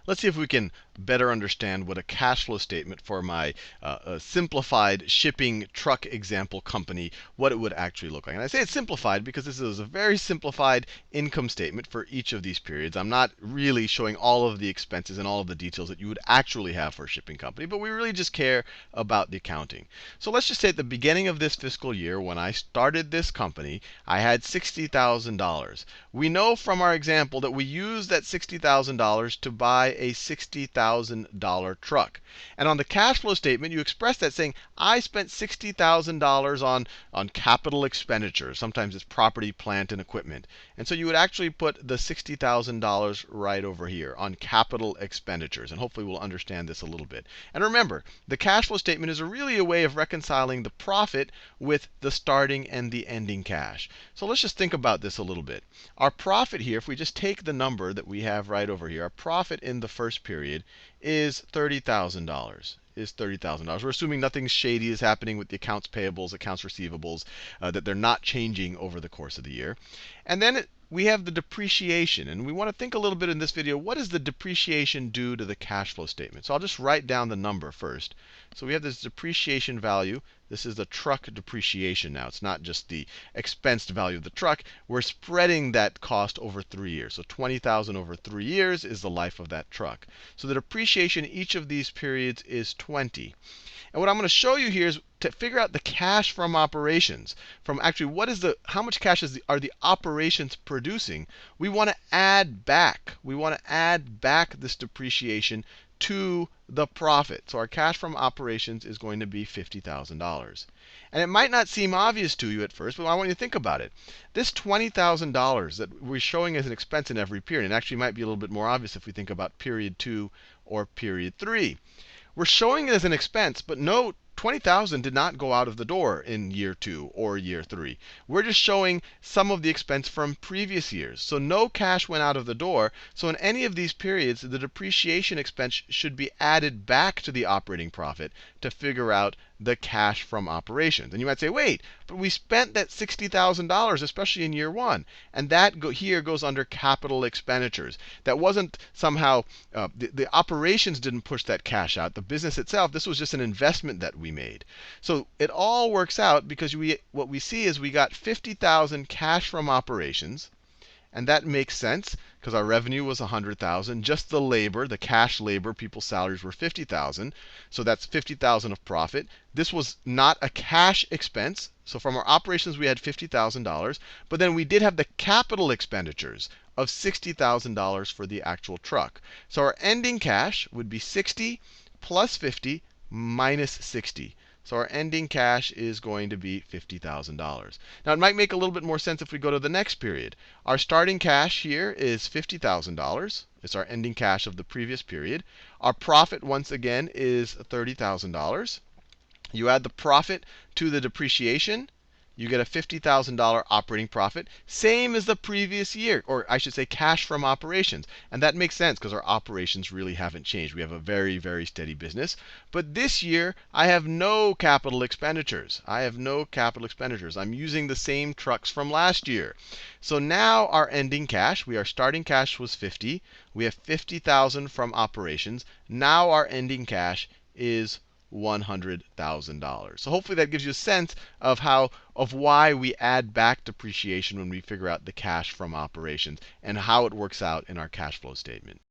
let's see if we can better understand what a cash flow statement for my simplified shipping truck example company, what it would actually look like. And I say it's simplified because this is a very simplified income statement for each of these periods. I'm not really showing all of the expenses and all of the details that you would actually have for a shipping company, but we really just care about the accounting. So let's just say at the beginning of this fiscal year, when I started this company, I had $60,000. We know from our example that we used that $60,000 to buy a $60,000 truck. And on the cash flow statement, you express that saying, I spent $60,000 on capital expenditures. Sometimes it's property, plant, and equipment. And so you would actually put the $60,000 right over here on capital expenditures. And hopefully we'll understand this a little bit. And remember, the cash flow statement is really a way of reconciling the profit with the starting and the ending cash. So let's just think about this a little bit. Our profit here, if we just take the number that we have right over here, our profit in the first period is $30,000. We're assuming nothing shady is happening with the accounts payables, accounts receivables, that they're not changing over the course of the year. And then we have the depreciation. And we want to think a little bit in this video, what does the depreciation do to the cash flow statement? So I'll just write down the number first. So we have this depreciation value. This is the truck depreciation now. It's not just the expensed value of the truck. We're spreading that cost over 3 years. So $20,000 over 3 years is the life of that truck. So the depreciation in each of these periods is 20. And what I'm going to show you here is to figure out the cash from operations. From actually, how much cash are the operations producing? We want to add back. We want to add back this depreciation to the profit. So our cash from operations is going to be $50,000. And it might not seem obvious to you at first, but I want you to think about it. This $20,000 that we're showing as an expense in every period, and actually might be a little bit more obvious if we think about period 2 or period 3. We're showing it as an expense, but no, 20,000 did not go out of the door in year 2 or year 3. We're just showing some of the expense from previous years. So no cash went out of the door. So in any of these periods, the depreciation expense should be added back to the operating profit to figure out the cash from operations. And you might say, wait, but we spent that $60,000, especially in year 1. And that here goes under capital expenditures. That wasn't somehow, the operations didn't push that cash out. The business itself, this was just an investment that we made. So it all works out because what we see is we got $50,000 cash from operations. And that makes sense because our revenue was $100,000. Just the labor, the cash labor, people's salaries were $50,000. So that's $50,000 of profit. This was not a cash expense. So from our operations, we had $50,000. But then we did have the capital expenditures of $60,000 for the actual truck. So our ending cash would be 60 plus 50 minus 60. So our ending cash is going to be $50,000. Now, it might make a little bit more sense if we go to the next period. Our starting cash here is $50,000. It's our ending cash of the previous period. Our profit, once again, is $30,000. You add the profit to the depreciation. You get a $50,000 operating profit, same as the previous year, or I should say cash from operations. And that makes sense because our operations really haven't changed. We have a very, very steady business. But this year, I have no capital expenditures. I'm using the same trucks from last year. So now our ending cash, our starting cash was 50. We have 50,000 from operations. Now our ending cash is $100,000. So hopefully that gives you a sense of why we add back depreciation when we figure out the cash from operations and how it works out in our cash flow statement.